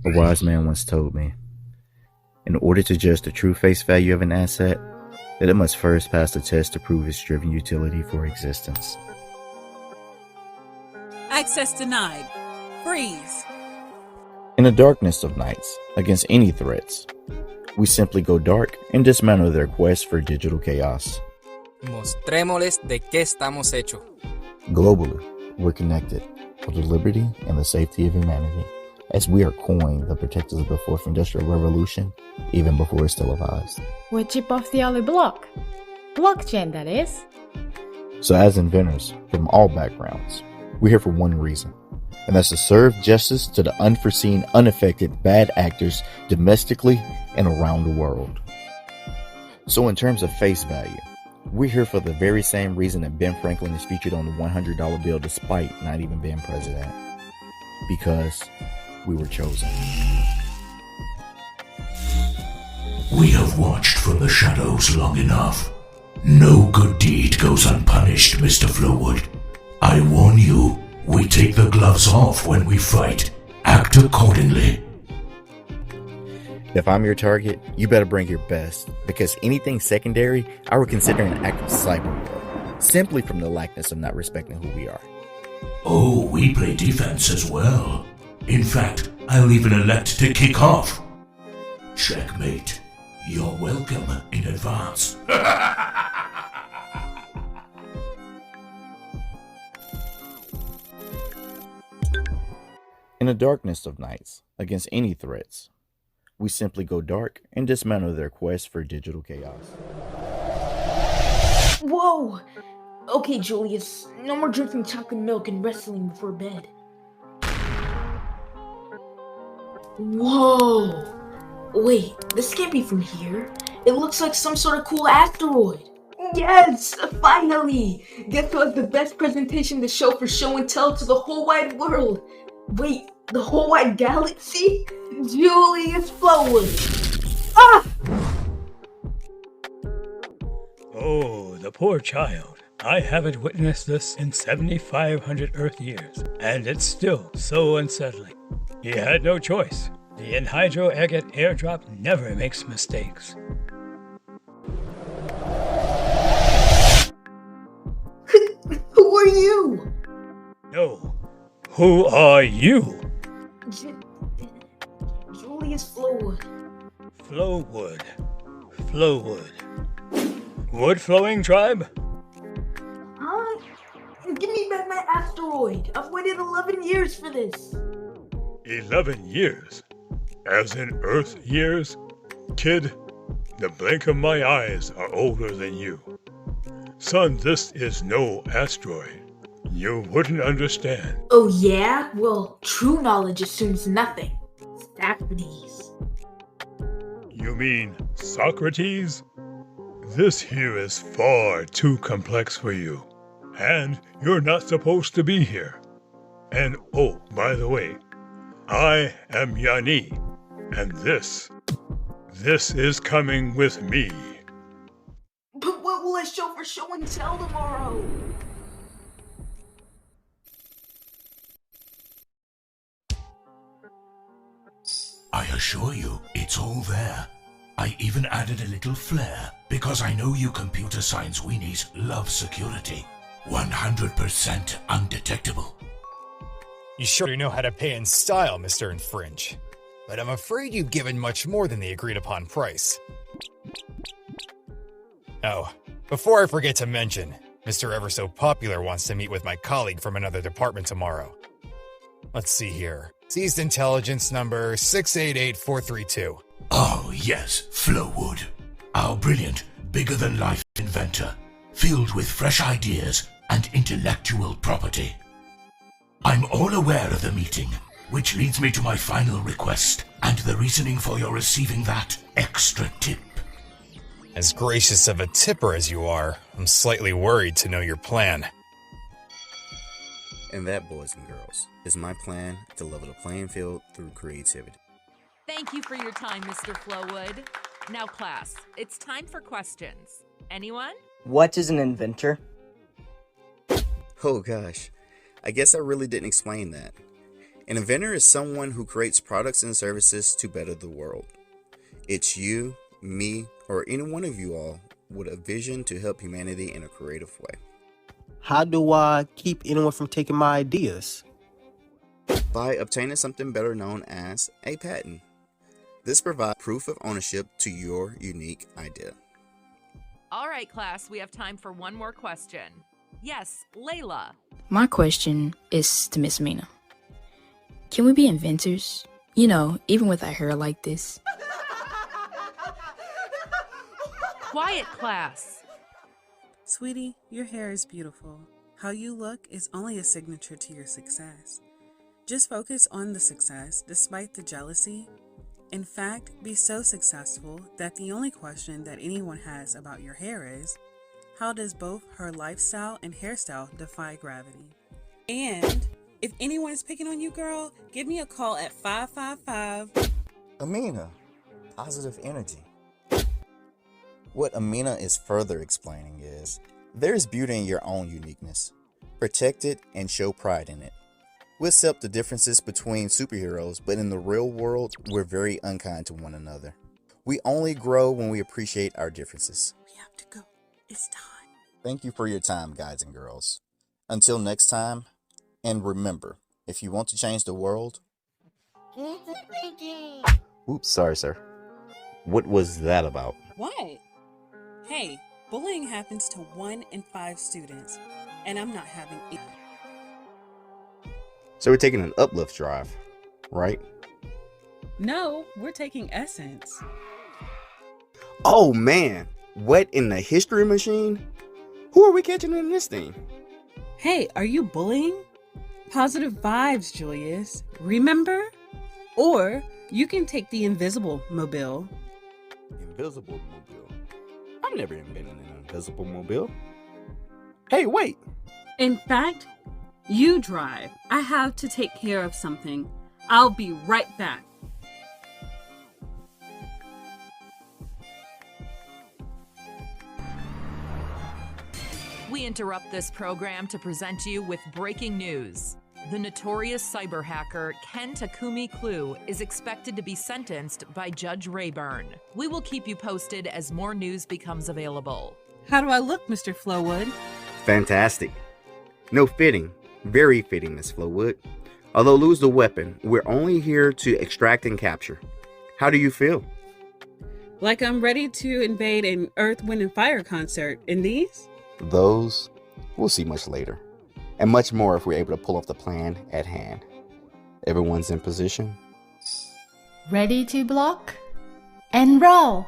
A wise man once told me, in order to judge the true face value of an asset, that it must first pass the test to prove its driven utility for existence. Access denied. Freeze. In the darkness of nights, against any threats, we simply go dark and dismantle their quest for digital chaos. Mostrémosles de qué estamos hechos. Globally, we're connected for the liberty and the safety of humanity, as we are coined the protectors of the Fourth Industrial Revolution, even before it's televised. We're chip off the other block. Blockchain, that is. So as inventors from all backgrounds, we're here for one reason, and that's to serve justice to the unforeseen, unaffected bad actors domestically and around the world. So in terms of face value, we're here for the very same reason that Ben Franklin is featured on the $100 bill despite not even being president. Because we were chosen. We have watched from the shadows long enough. No good deed goes unpunished, Mr. Flowwood. I warn you, we take the gloves off when we fight. Act accordingly. If I'm your target, you better bring your best, because anything secondary I would consider an act of cyberwar, simply from the lackness of not respecting who we are. Oh, we play defense as well. In fact, I'll even elect to kick off. Checkmate. You're welcome in advance. In the darkness of nights, against any threats, we simply go dark and dismantle their quest for digital chaos. Whoa! Okay, Julius, no more drinking chocolate milk and wrestling before bed. Whoa! Wait, this can't be from here. It looks like some sort of cool asteroid. Yes! Finally! Guess what's the best presentation to show for show and tell to the whole wide world? Wait, the whole wide galaxy? Julius Flowwood! Ah! Oh, the poor child. I haven't witnessed this in 7,500 Earth years, and it's still so unsettling. He had no choice. The anhydro agate airdrop never makes mistakes. Who are you? No. Who are you? Julius Flowwood. Flowwood. Flowwood. Wood flowing tribe? Huh? Give me back my asteroid. I've waited 11 years for this. 11 years? As in Earth years? Kid, the blink of my eyes are older than you. Son, this is no asteroid. You wouldn't understand. Oh yeah? Well, true knowledge assumes nothing. Socrates. You mean Socrates? This here is far too complex for you. And you're not supposed to be here. And oh, by the way, I am Yani. And this is coming with me. But what will I show for show and tell tomorrow? I assure you, it's all there. I even added a little flair, because I know you computer science weenies love security. 100% undetectable. You sure know how to pay in style, Mr. Infringe. But I'm afraid you've given much more than the agreed upon price. Oh, before I forget to mention, Mr. Ever So Popular wants to meet with my colleague from another department tomorrow. Let's see here. Seized intelligence number 688432. Oh yes, Flowwood. Our brilliant, bigger-than-life inventor, filled with fresh ideas and intellectual property. I'm all aware of the meeting, which leads me to my final request and the reasoning for your receiving that extra tip. As gracious of a tipper as you are, I'm slightly worried to know your plan. And that, boys and girls, is my plan to level the playing field through creativity. Thank you for your time, Mr. Flowwood. Now, class, it's time for questions. Anyone? What is an inventor? Oh gosh, I guess I really didn't explain that. An inventor is someone who creates products and services to better the world. It's you, me, or any one of you all with a vision to help humanity in a creative way. How do I keep anyone from taking my ideas? By obtaining something better known as a patent. This provides proof of ownership to your unique idea. All right, class, we have time for one more question. Yes, Layla. My question is to Miss Mina. Can we be inventors? You know, even with our hair like this. Quiet, class. Sweetie, your hair is beautiful. How you look is only a signature to your success. Just focus on the success despite the jealousy. In fact, be so successful that the only question that anyone has about your hair is, how does both her lifestyle and hairstyle defy gravity? And if anyone is picking on you, girl, give me a call at 555. Amina, positive energy. What Amina is further explaining is, there's beauty in your own uniqueness. Protect it and show pride in it. We accept the differences between superheroes, but in the real world, we're very unkind to one another. We only grow when we appreciate our differences. We have to go. It's time. Thank you for your time, guys and girls. Until next time, and remember, if you want to change the world... Oops, sorry, sir. What was that about? What? Hey, bullying happens to 1 in 5 students, and I'm not having it. So we're taking an uplift drive, right? No, we're taking Essence. Oh man, what in the history machine? Who are we catching in this thing? Hey, are you bullying? Positive vibes, Julius. Remember? Or you can take the invisible mobile. Invisible mobile? I've never even been in an invisible mobile. Hey, wait! In fact, you drive. I have to take care of something. I'll be right back. We interrupt this program to present you with breaking news. The notorious cyber hacker Ken Takumi Clue is expected to be sentenced by Judge Rayburn. We will keep you posted as more news becomes available. How do I look, Mr. Flowwood? Fantastic. No fitting. Very fitting, Miss Flowwood. Although lose the weapon, we're only here to extract and capture. How do you feel? Like I'm ready to invade an Earth, Wind, and Fire concert. In these? Those, we'll see much later. And much more if we're able to pull off the plan at hand. Everyone's in position? Ready to block? And roll!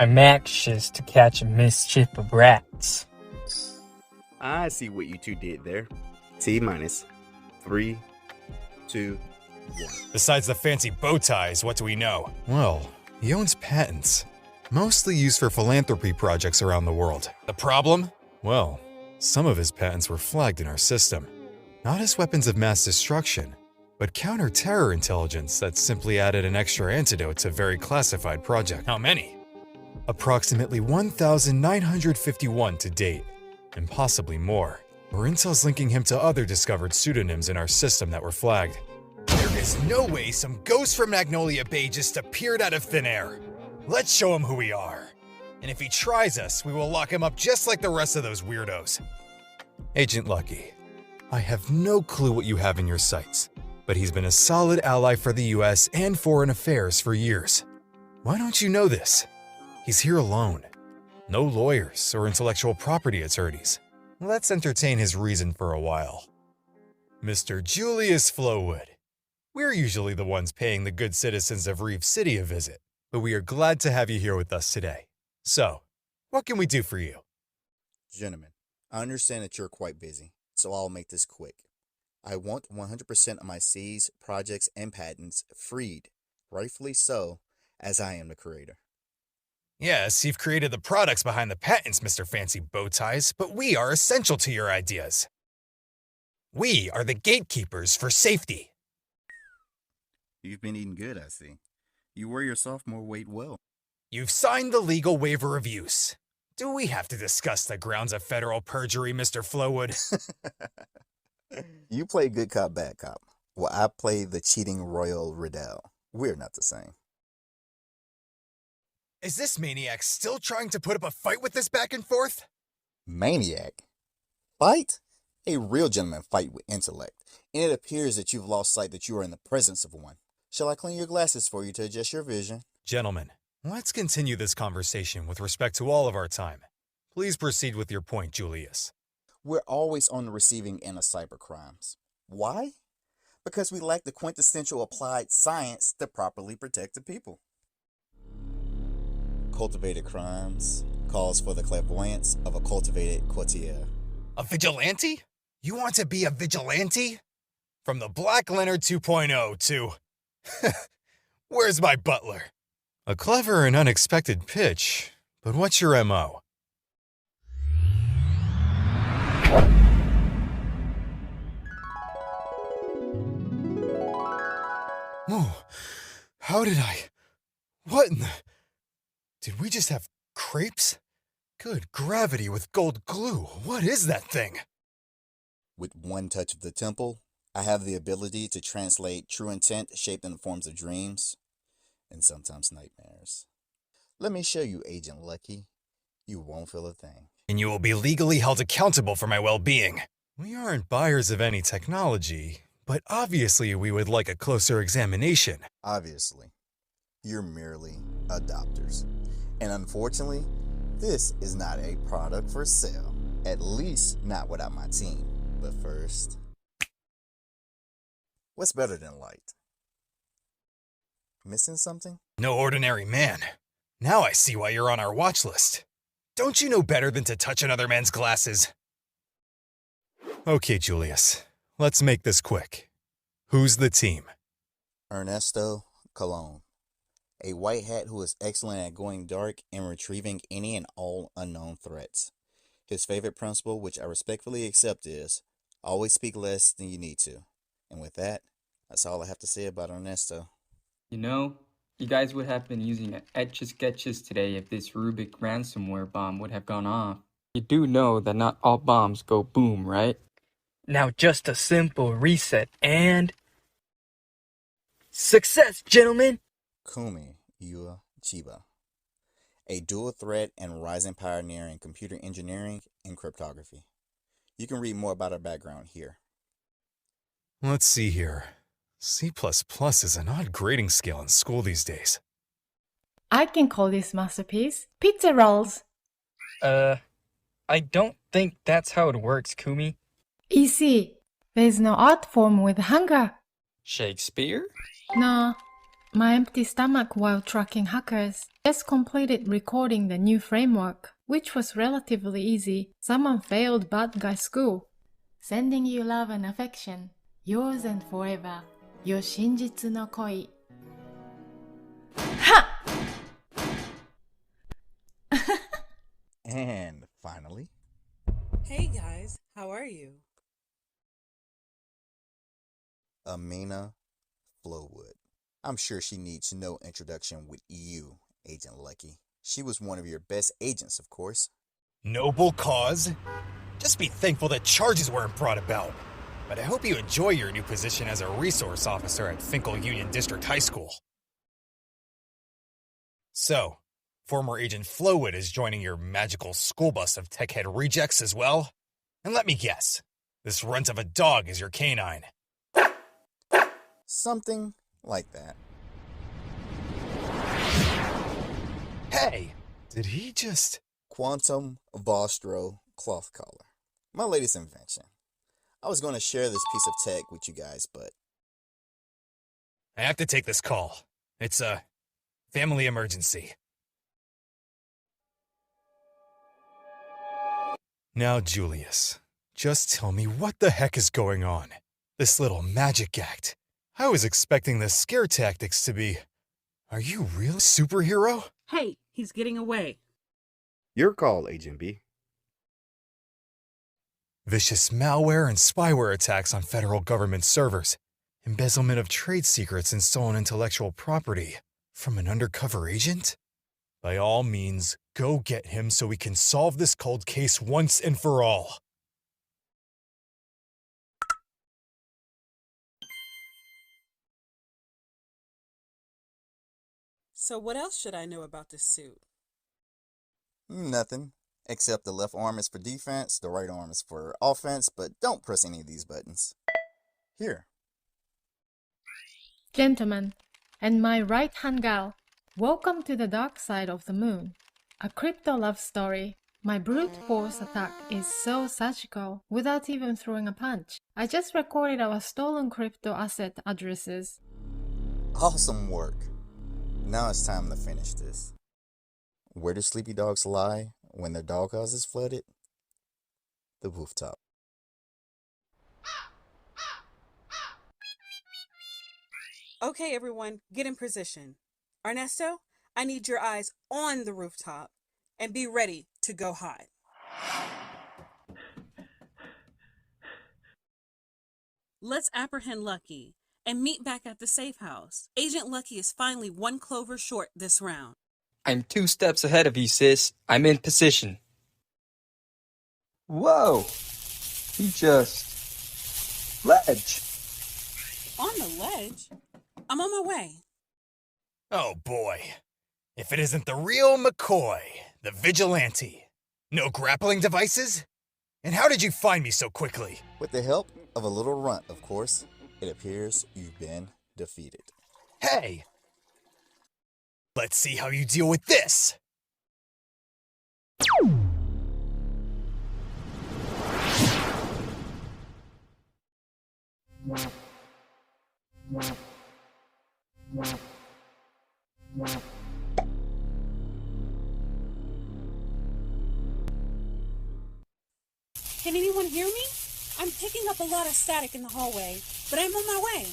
I'm anxious to catch a mischief of rats. I see what you two did there. T minus 3, 2, 1. Besides the fancy bow ties, what do we know? Well, he owns patents, mostly used for philanthropy projects around the world. The problem? Well, some of his patents were flagged in our system. Not as weapons of mass destruction, but counter-terror intelligence that simply added an extra antidote to very classified project. How many? Approximately 1,951 to date, and possibly more. Or intel's linking him to other discovered pseudonyms in our system that were flagged. There is no way some ghost from Magnolia Bay just appeared out of thin air. Let's show him who we are. And if he tries us, we will lock him up just like the rest of those weirdos. Agent Lucky, I have no clue what you have in your sights, but he's been a solid ally for the US and foreign affairs for years. Why don't you know this? He's here alone. No lawyers or intellectual property attorneys. Let's entertain his reason for a while. Mr. Julius Flowwood. We're usually the ones paying the good citizens of Reeve City a visit, but we are glad to have you here with us today. So, what can we do for you? Gentlemen, I understand that you're quite busy, so I'll make this quick. I want 100% of my C's, projects, and patents freed, rightfully so, as I am the creator. Yes, you've created the products behind the patents, Mr. Fancy Bowties, but we are essential to your ideas. We are the gatekeepers for safety. You've been eating good, I see. You wear your sophomore weight well. You've signed the legal waiver of use. Do we have to discuss the grounds of federal perjury, Mr. Flowwood? You play good cop, bad cop. Well, I play the cheating Royal Riddell. We're not the same. Is this maniac still trying to put up a fight with this back and forth? Maniac? Fight? A real gentleman fight with intellect, and it appears that you've lost sight that you are in the presence of one. Shall I clean your glasses for you to adjust your vision? Gentlemen, let's continue this conversation with respect to all of our time. Please proceed with your point, Julius. We're always on the receiving end of cybercrimes. Why? Because we lack the quintessential applied science to properly protect the people. Cultivated crimes calls for the clairvoyance of a cultivated courtier. A vigilante? You want to be a vigilante? From the Black Leonard 2.0 to... Where's my butler? A clever and unexpected pitch, but what's your MO? Oh, how did I... What in the... Did we just have crepes? Good gravity with gold glue. What is that thing? With one touch of the temple, I have the ability to translate true intent shaped in the forms of dreams and sometimes nightmares. Let me show you, Agent Lucky. You won't feel a thing. And you will be legally held accountable for my well-being. We aren't buyers of any technology, but obviously we would like a closer examination. Obviously, you're merely adopters. And unfortunately, this is not a product for sale. At least not without my team. But first, what's better than light? Missing something? No ordinary man. Now I see why you're on our watch list. Don't you know better than to touch another man's glasses? Okay, Julius. Let's make this quick. Who's the team? Ernesto Colon, a white hat who is excellent at going dark and retrieving any and all unknown threats. His favorite principle, which I respectfully accept, is always speak less than you need to. And with that, that's all I have to say about Ernesto. You know, you guys would have been using Etch-a-Sketches today if this Rubik ransomware bomb would have gone off. You do know that not all bombs go boom, right? Now just a simple reset and... Success, gentlemen! Kumi Ua Chiba, a dual threat and rising pioneer in computer engineering and cryptography. You can read more about her background here. Let's see here. C++ is an odd grading scale in school these days. I can call this masterpiece pizza rolls. I don't think that's how it works, Kumi. Easy. There's no art form with hunger. Shakespeare? No. My empty stomach while tracking hackers. Just completed recording the new framework, which was relatively easy. Someone failed bad guy school. Sending you love and affection. Yours and forever. Your shinjitsu no koi. Ha! And finally, Hey guys, how are you? Amina Flowwood. I'm sure she needs no introduction with you, Agent Lucky. She was one of your best agents, of course. Noble cause? Just be thankful that charges weren't brought about. But I hope you enjoy your new position as a resource officer at Finkel Union District High School. So, former Agent Flowwood is joining your magical school bus of tech head rejects as well? And let me guess, this runt of a dog is your canine. Something like that. Hey, did he just... Quantum Vostro cloth collar. My latest invention. I was going to share this piece of tech with you guys, but... I have to take this call. It's a family emergency. Now, Julius, just tell me what the heck is going on. This little magic act. I was expecting the scare tactics to be... Are you really a superhero? Hey, he's getting away. Your call, Agent B. Vicious malware and spyware attacks on federal government servers. Embezzlement of trade secrets and stolen intellectual property. From an undercover agent? By all means, go get him so we can solve this cold case once and for all. So what else should I know about this suit? Nothing. Except the left arm is for defense, the right arm is for offense, but don't press any of these buttons. Here. Gentlemen, and my right-hand gal, welcome to the dark side of the moon. A crypto love story. My brute force attack is so surgical without even throwing a punch. I just recorded our stolen crypto asset addresses. Awesome work. Now it's time to finish this. Where do sleepy dogs lie when their doghouse is flooded? The rooftop. Okay, everyone, get in position. Ernesto, I need your eyes on the rooftop and be ready to go hide. Let's apprehend Lucky and meet back at the safe house. Agent Lucky is finally one clover short this round. I'm 2 steps ahead of you, sis. I'm in position. Whoa! He just... ledge. On the ledge? I'm on my way. Oh boy. If it isn't the real McCoy, the Vigilante. No grappling devices? And how did you find me so quickly? With the help of a little runt, of course, it appears you've been defeated. Hey! Let's see how you deal with this! Can anyone hear me? I'm picking up a lot of static in the hallway, but I'm on my way.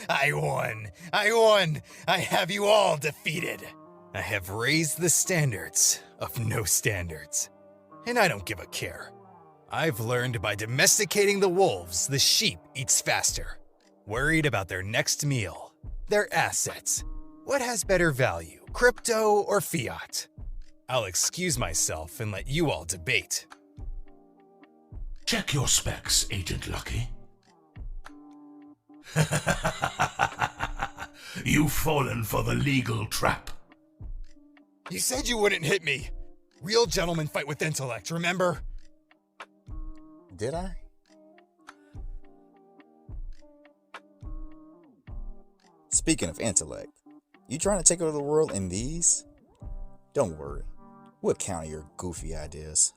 I won! I won! I have you all defeated! I have raised the standards of no standards. And I don't give a care. I've learned by domesticating the wolves, the sheep eats faster. Worried about their next meal, their assets. What has better value, crypto or fiat? I'll excuse myself and let you all debate. Check your specs, Agent Lucky. You've fallen for the legal trap. You said you wouldn't hit me. Real gentlemen fight with intellect, remember? Did I? Speaking of intellect, you trying to take over the world in these? Don't worry, we'll counter your goofy ideas.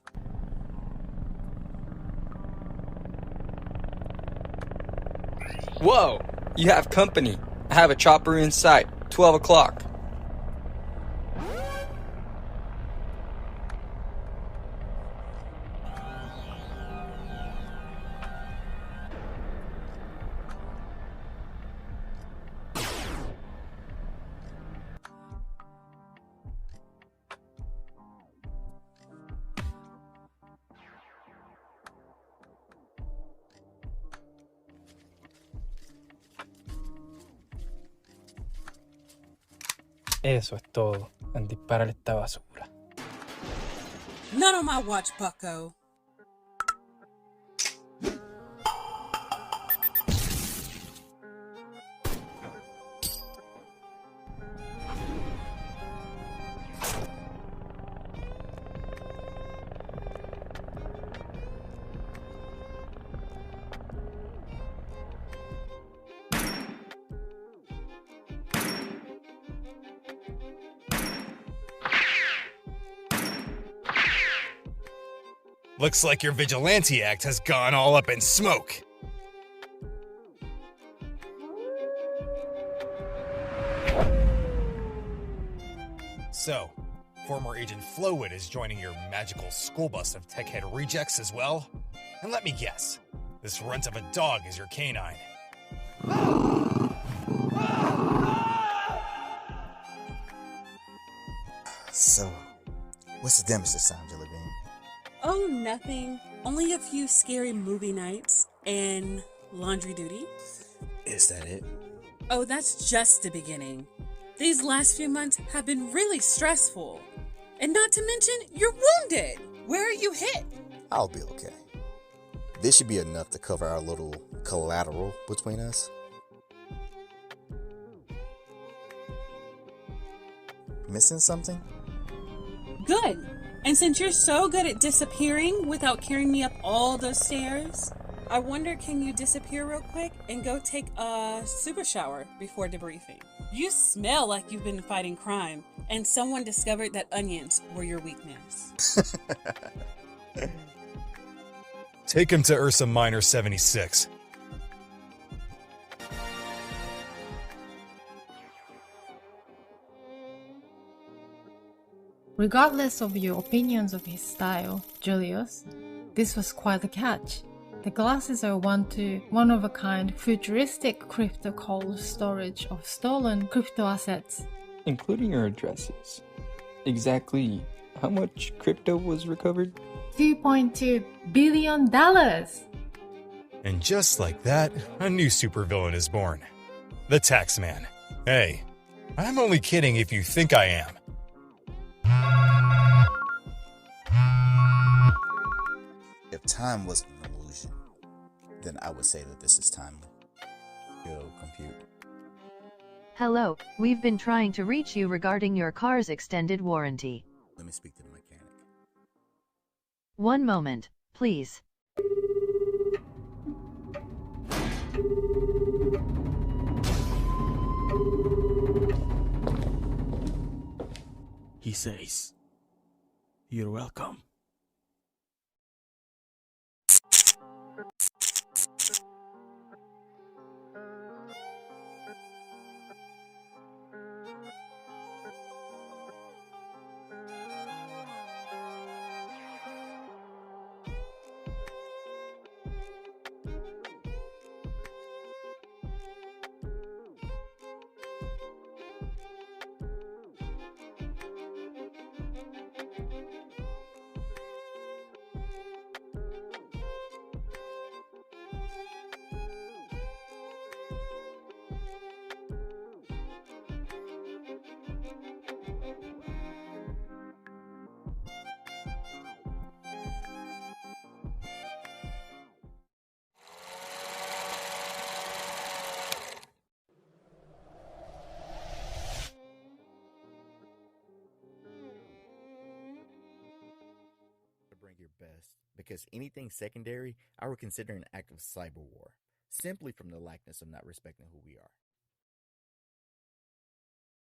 Whoa! You have company. I have a chopper in sight. 12 o'clock. Eso es todo. En disparar esta basura. Not on my watch, bucko. Looks like your vigilante act has gone all up in smoke. So, former Agent Flowwood is joining your magical school bus of tech-head rejects as well? And let me guess, this runt of a dog is your canine. So, what's the damage this time, Jellybean? Oh, nothing. Only a few scary movie nights and laundry duty. Is that it? Oh, that's just the beginning. These last few months have been really stressful. And not to mention, you're wounded. Where are you hit? I'll be okay. This should be enough to cover our little collateral between us. Missing something? Good. And since you're so good at disappearing without carrying me up all those stairs, I wonder, can you disappear real quick and go take a super shower before debriefing? You smell like you've been fighting crime, and someone discovered that onions were your weakness. Take him to Ursa Minor 76. Regardless of your opinions of his style, Julius, this was quite a catch. The glasses are one-of-a-kind futuristic crypto cold storage of stolen crypto assets. Including your addresses. Exactly how much crypto was recovered? $2.2 billion! And just like that, a new supervillain is born. The Taxman. Hey, I'm only kidding if you think I am. If time was an illusion, then I would say that this is timely. Yo, compute. Hello, we've been trying to reach you regarding your car's extended warranty. Let me speak to the mechanic. One moment, please. He says, "You're welcome." Bring your best, because anything secondary I would consider an act of cyber war, simply from the lackness of not respecting who we are.